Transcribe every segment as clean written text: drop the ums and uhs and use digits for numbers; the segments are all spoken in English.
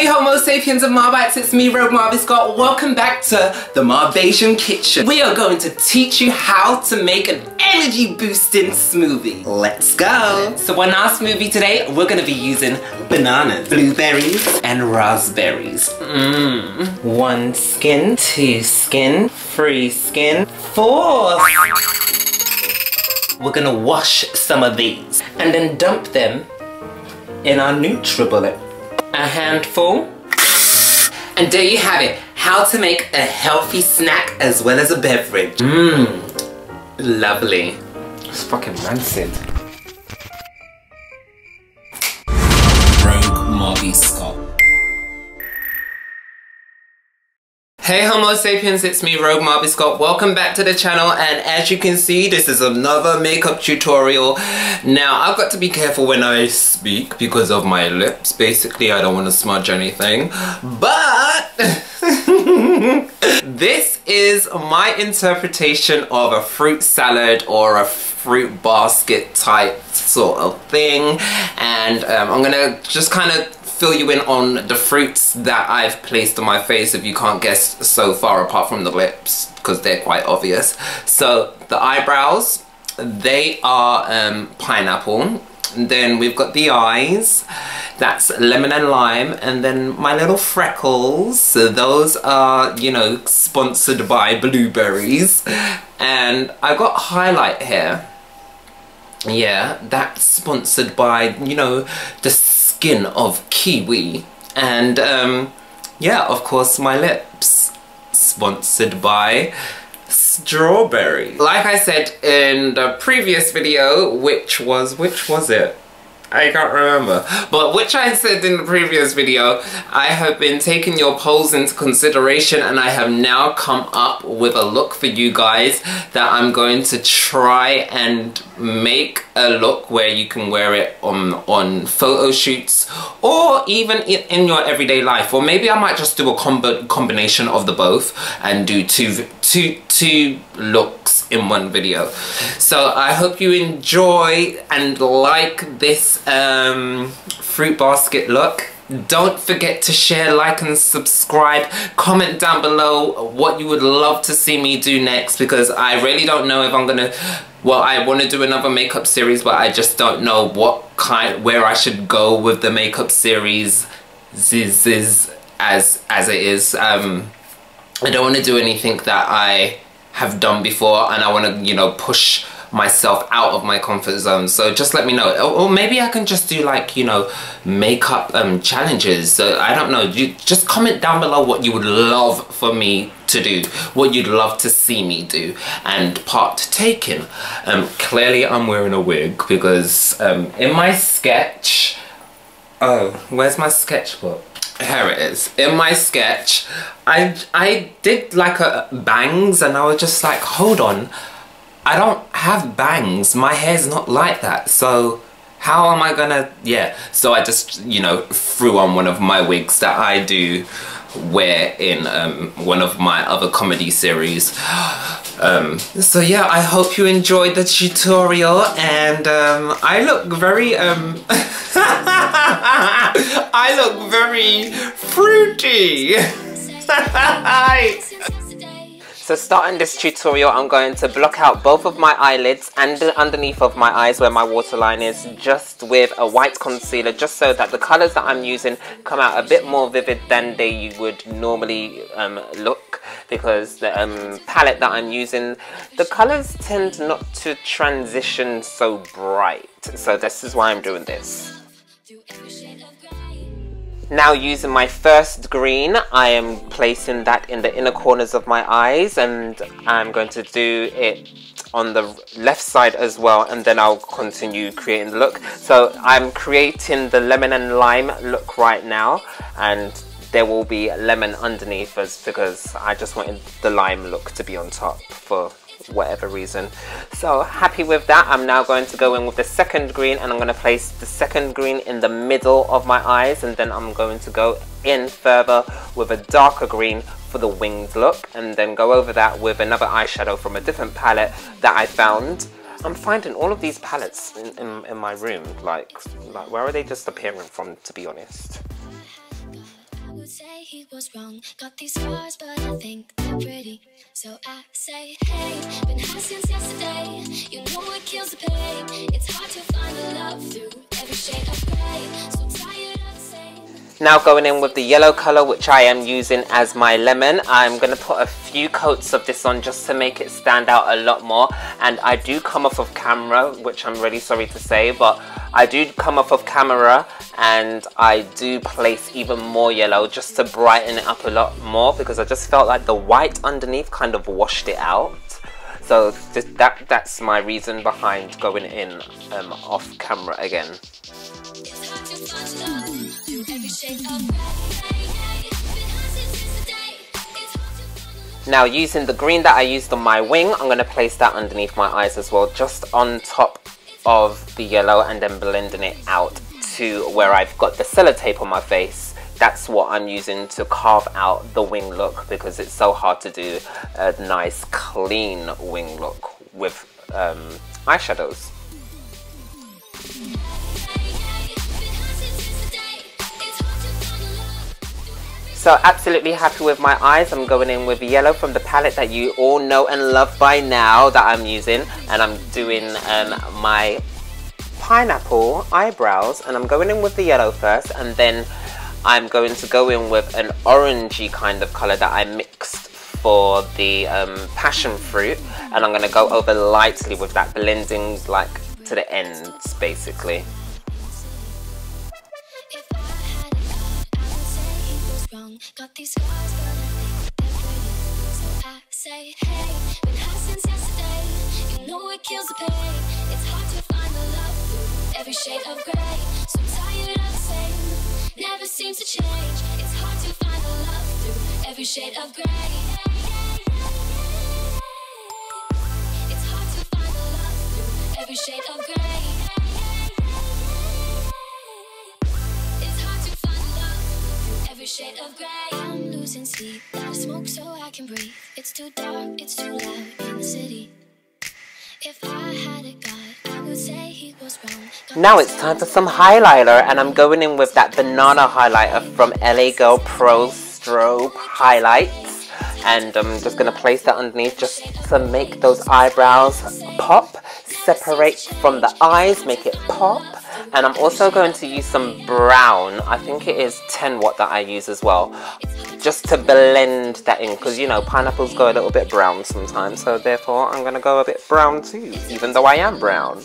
Hey Homo sapiens of Marbites, it's me Rogue Marby Scott. Welcome back to the Marbasian Kitchen. We are going to teach you how to make an energy boosting smoothie. Let's go. So in our smoothie today, we're going to be using bananas, blueberries, and raspberries. 1 skin, 2 skin, 3 skin, 4. We're going to wash some of these and then dump them in our NutriBullet. A handful. And there you have it. How to make a healthy snack as well as a beverage. Lovely. It's fucking rancid. Rogue Marby Scott. Hey Homo sapiens, it's me Rogue Marby Scott. Welcome back to the channel, and as you can see, this is another makeup tutorial. Now I've got to be careful when I speak because of my lips. Basically I don't want to smudge anything, but this is my interpretation of a fruit salad or a fruit basket type sort of thing, and I'm gonna just kind of fill you in on the fruits that I've placed on my face if you can't guess so far, apart from the lips because they're quite obvious. So the eyebrows, they are pineapple. And then we've got the eyes, that's lemon and lime, and then my little freckles, so those are, you know, sponsored by blueberries. And I got highlight here. Yeah, that's sponsored by, you know, the skin of kiwi. And yeah, of course my lips, sponsored by strawberry. Like I said in the previous video, which was it? I can't remember. But which I said in the previous video, I have been taking your polls into consideration, and I have now come up with a look for you guys that I'm going to try and make a look where you can wear it on photo shoots or even in your everyday life. Or maybe I might just do a combination of the both and do two looks in one video. So I hope you enjoy and like this fruit basket look. Don't forget to share, like and subscribe. Comment down below what you would love to see me do next, because I really don't know if I'm gonna, well, I want to do another makeup series, but I just don't know where I should go with the makeup series as it is. I don't want to do anything that I have done before, and I want to, you know, push myself out of my comfort zone. So just let me know, or maybe I can just do, like, you know, makeup challenges. So I don't know, you just comment down below what you would love for me to do, what you'd love to see me do, and part taken. Clearly I'm wearing a wig because in my sketch, oh, where's my sketchbook? Here it is. In my sketch, I did like a bangs, and I was just like, hold on, I don't have bangs, my hair's not like that, so how am I gonna, yeah. So I just, you know, threw on one of my wigs that I do wear in one of my other comedy series. So yeah, I hope you enjoyed the tutorial, and I look very I look very fruity. So starting this tutorial, I'm going to block out both of my eyelids and the underneath of my eyes where my waterline is, just with a white concealer, just so that the colours that I'm using come out a bit more vivid than they would normally look, because the palette that I'm using, the colours tend not to transition so bright. So this is why I'm doing this. Now, using my first green, I am placing that in the inner corners of my eyes, and I'm going to do it on the left side as well, and then I'll continue creating the look. So I'm creating the lemon and lime look right now, and there will be lemon underneath us because I just wanted the lime look to be on top for whatever reason. So happy with that. I'm now going to go in with the second green, and I'm going to place the second green in the middle of my eyes, and then I'm going to go in further with a darker green for the winged look, and then go over that with another eyeshadow from a different palette that I found. I'm finding all of these palettes in my room, like where are they just appearing from, to be honest? he was wrong. Got these scars, but I think they're pretty. So I say, hey, been high since yesterday. You know it kills the pain. It's hard to find the love through every shade of gray. So tired of saying. Now going in with the yellow color, which I am using as my lemon. I'm going to put a few coats of this on just to make it stand out a lot more. And I do come off of camera, which I'm really sorry to say, but I do come off of camera and I do place even more yellow just to brighten it up a lot more, because I just felt like the white underneath kind of washed it out. So that's my reason behind going in off camera again. Now using the green that I used on my wing, I'm going to place that underneath my eyes as well, just on top of the yellow, and then blending it out to where I've got the sellotape on my face. That's what I'm using to carve out the wing look, because it's so hard to do a nice clean wing look with eyeshadows. So absolutely happy with my eyes. I'm going in with yellow from the palette that you all know and love by now that I'm using. And I'm doing my pineapple eyebrows. And I'm going in with the yellow first. And then I'm going to go in with an orangey kind of color that I mixed for the passion fruit. And I'm going to go over lightly with that, blending like to the ends basically. Got these scars, but I think they're pretty. So I say, hey, been high since yesterday. You know it kills the pain. It's hard to find the love through every shade of gray. So tired of the same, never seems to change. It's hard to find the love through every shade of gray. It's hard to find the love through every shade of gray. Shade of gray. I'm losing sleep, gotta smoke so I can breathe. It's too dark, it's too loud in the city. If I had a god, I would say he was wrong. Now it's time for some highlighter, and I'm going in with that banana highlighter from LA Girl Pro Strobe Highlights. And I'm just going to place that underneath just to make those eyebrows pop, separate from the eyes, make it pop. And I'm also going to use some brown, I think it is 10 watt that I use as well, just to blend that in, because you know pineapples go a little bit brown sometimes, so therefore I'm going to go a bit brown too, even though I am brown.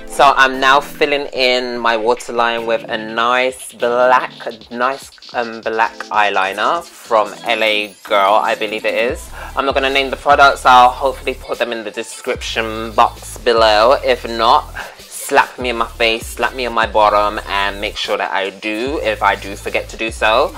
So I'm now filling in my waterline with a nice black eyeliner from LA Girl, I believe it is. I'm not going to name the products. I'll hopefully put them in the description box below. If not, slap me in my face, slap me on my bottom, and make sure that I do if I do forget to do so.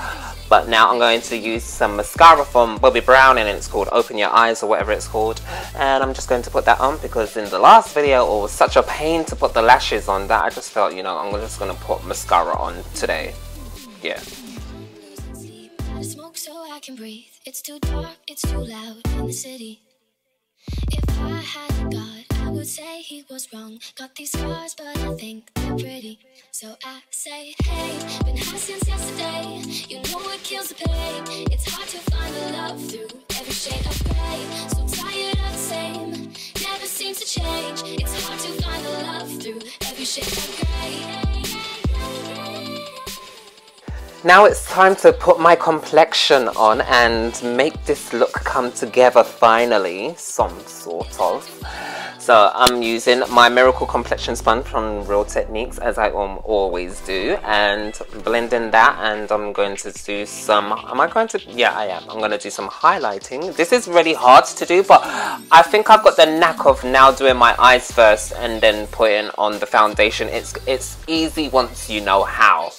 But now I'm going to use some mascara from Bobbi Brown, and it's called Open Your Eyes or whatever it's called. And I'm just going to put that on because in the last video it was such a pain to put the lashes on that I just felt, you know, I'm just going to put mascara on today. Yeah. Smoke so I can breathe. It's too dark, it's too loud in the city. If I had a god, I would say he was wrong. Got these scars, but I think they're pretty. So I say, hey, been high since yesterday. You know it kills the pain. It's hard to find the love through every shade of gray. So tired of the same, never seems to change. It's hard to find the love through every shade of gray. Now it's time to put my complexion on and make this look come together finally, some sort of. So I'm using my Miracle Complexion Sponge from Real Techniques, as I always do, and blending that, and I'm going to do some, yeah I am, I'm going to do some highlighting. This is really hard to do, but I think I've got the knack of now doing my eyes first and then putting on the foundation. It's easy once you know how.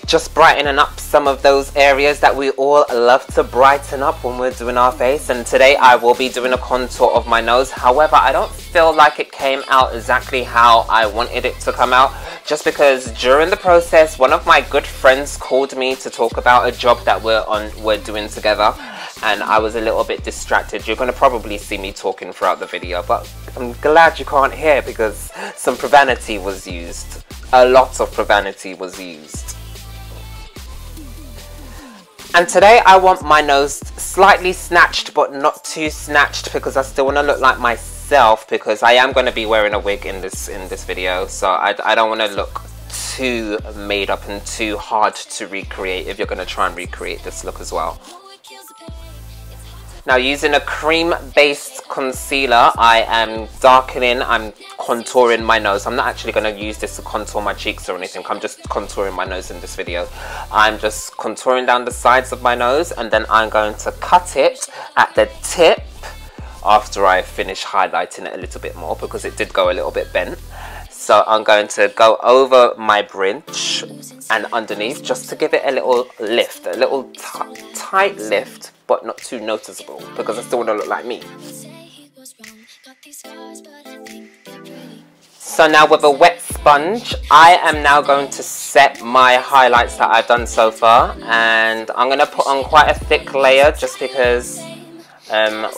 Just brightening up some of those areas that we all love to brighten up when we're doing our face. And today I will be doing a contour of my nose. However, I don't feel like it came out exactly how I wanted it to come out, just because during the process, one of my good friends called me to talk about a job that we're doing together, and I was a little bit distracted. You're going to probably see me talking throughout the video, but I'm glad you can't hear because some profanity was used. A lot of profanity was used. And today I want my nose slightly snatched, but not too snatched, because I still want to look like myself, because I am going to be wearing a wig in this video, so I don't want to look too made up and too hard to recreate if you're going to try and recreate this look as well. Now, using a cream-based concealer, I am darkening, I'm contouring my nose. I'm not actually going to use this to contour my cheeks or anything. I'm just contouring my nose in this video. I'm just contouring down the sides of my nose, and then I'm going to cut it at the tip after I finish highlighting it a little bit more, because it did go a little bit bent. So I'm going to go over my bridge and underneath, just to give it a little lift, a little tight lift, but not too noticeable, because I still want to look like me. So now with a wet sponge, I am now going to set my highlights that I've done so far, and I'm going to put on quite a thick layer, just because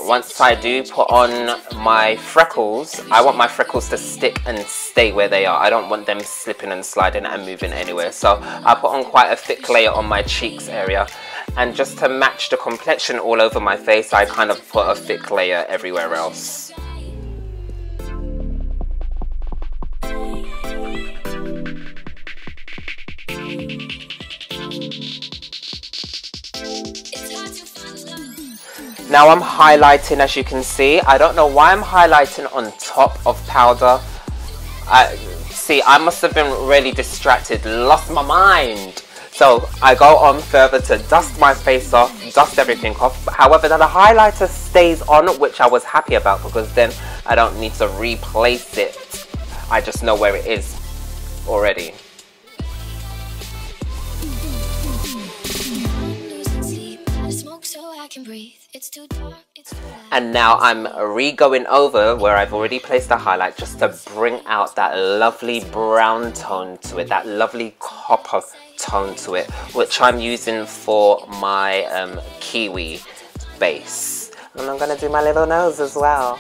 once I do put on my freckles, I want my freckles to stick and stay where they are. I don't want them slipping and sliding and moving anywhere. So I put on quite a thick layer on my cheeks area, and just to match the complexion all over my face, I kind of put a thick layer everywhere else. Now I'm highlighting, as you can see. I don't know why I'm highlighting on top of powder. I must have been really distracted, lost my mind. So I go on further to dust my face off, dust everything off. However, the highlighter stays on, which I was happy about, because then I don't need to replace it. I just know where it is already. And now I'm re-going over where I've already placed the highlight, just to bring out that lovely brown tone to it, that lovely copper tone to it, which I'm using for my kiwi base. And I'm going to do my little nose as well.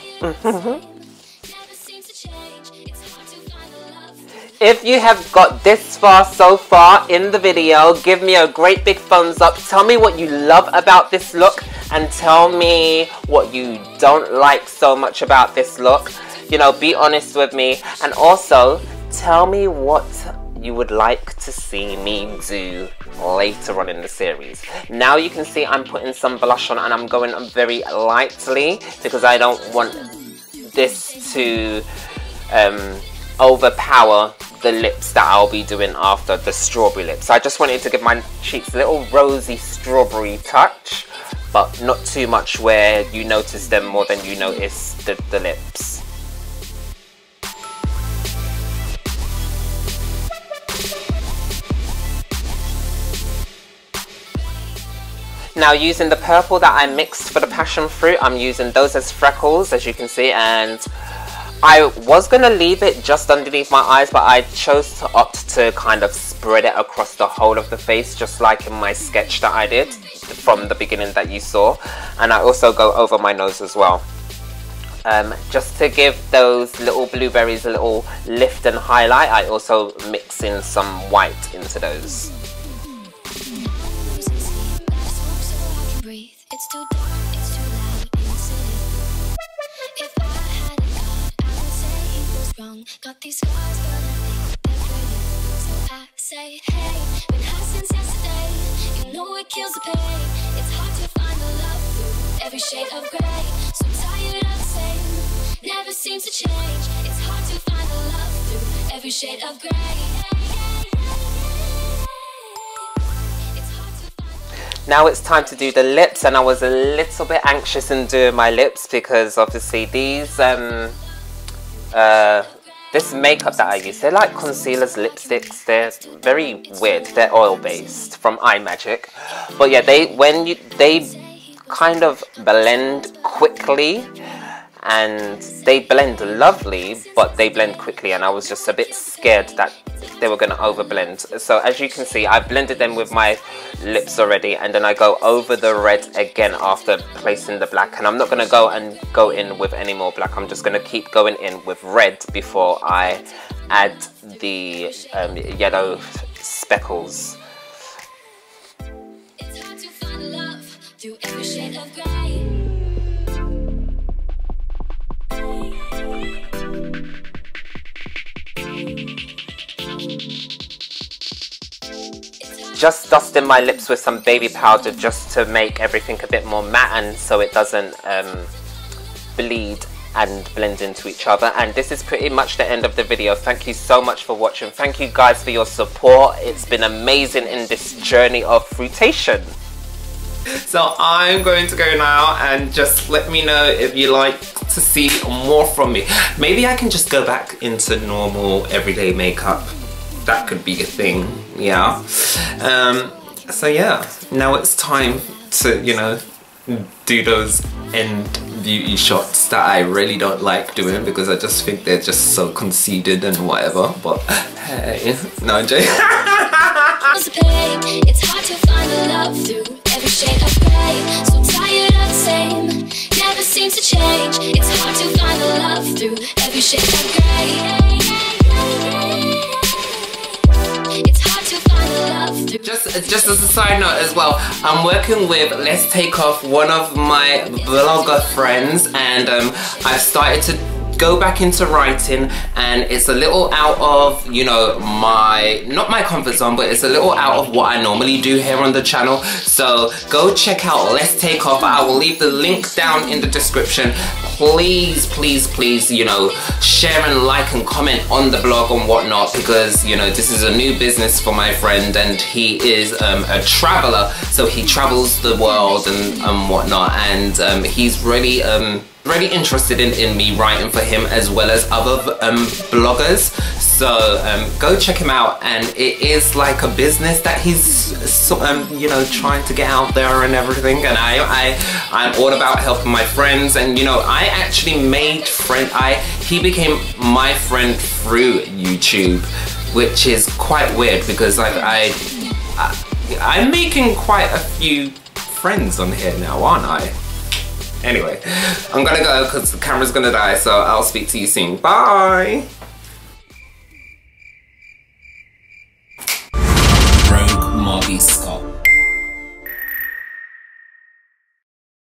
If you have got this far so far in the video, give me a great big thumbs up. Tell me what you love about this look, and tell me what you don't like so much about this look. You know, be honest with me, and also tell me what you would like to see me do later on in the series. Now you can see I'm putting some blush on, and I'm going very lightly, because I don't want this to overpower the lips that I'll be doing after, the strawberry lips. I just wanted to give my cheeks a little rosy strawberry touch, but not too much where you notice them more than you notice the lips. Now, using the purple that I mixed for the passion fruit, I'm using those as freckles, as you can see, and I was going to leave it just underneath my eyes, but I chose to opt to kind of spread it across the whole of the face, just like in my sketch that I did from the beginning that you saw. And I also go over my nose as well, just to give those little blueberries a little lift and highlight. I also mix in some white into those. It's too dark, it's too loud in the city. If I had a God, I would say he was wrong. Got these scars, but I think they're pretty. So I say, hey, been high since yesterday. You know it kills the pain. It's hard to find the love through every shade of gray. So tired of the same, never seems to change. It's hard to find the love through every shade of gray. Now it's time to do the lips, and I was a little bit anxious in doing my lips, because obviously these this makeup that I use, they're like concealers, lipsticks. They're very weird. They're oil based from iMagic, but yeah, they kind of blend quickly, and they blend lovely, but they blend quickly, and I was just a bit scared that they were going to overblend. So as you can see, I've blended them with my lips already, and then I go over the red again after placing the black, and I'm not going to go in with any more black. I'm just going to keep going in with red before I add the yellow speckles. It's hard to find love through every shade of gray. Just dusting my lips with some baby powder just to make everything a bit more matte, and so it doesn't bleed and blend into each other. And this is pretty much the end of the video. Thank you so much for watching. Thank you guys for your support. It's been amazing in this journey of fruitation. So I'm going to go now, and just let me know if you like to see more from me. Maybe I can just go back into normal everyday makeup. That could be a thing, yeah. So yeah, now it's time to, you know, do those end beauty shots that I really don't like doing because I just think they're just so conceited and whatever. But hey, no, Jay. It's hard to find the love through every shade of gray. So tired of the same, never seems to change. It's hard to find the love through every shade of gray. It's hard to find the love through. Just as a side note as well, I'm working with Let's Take Off, one of my vlogger friends, and I've started to go back into writing, and it's a little out of, you know, not my comfort zone, but it's a little out of what I normally do here on the channel. So go check out Let's Take Off. I will leave the link down in the description. Please, please, please, you know, share and like and comment on the blog and whatnot, because, you know, this is a new business for my friend, and he is a traveler, so he travels the world and whatnot, and he's really really interested in me writing for him as well as other bloggers. So go check him out, and it is like a business that he's you know, trying to get out there and everything, and I'm all about helping my friends. And you know, I actually made he became my friend through YouTube, which is quite weird because I'm making quite a few friends on here now, aren't I? Anyway, I'm gonna go because the camera's gonna die, so I'll speak to you soon. Bye! Rogue Marby Scott.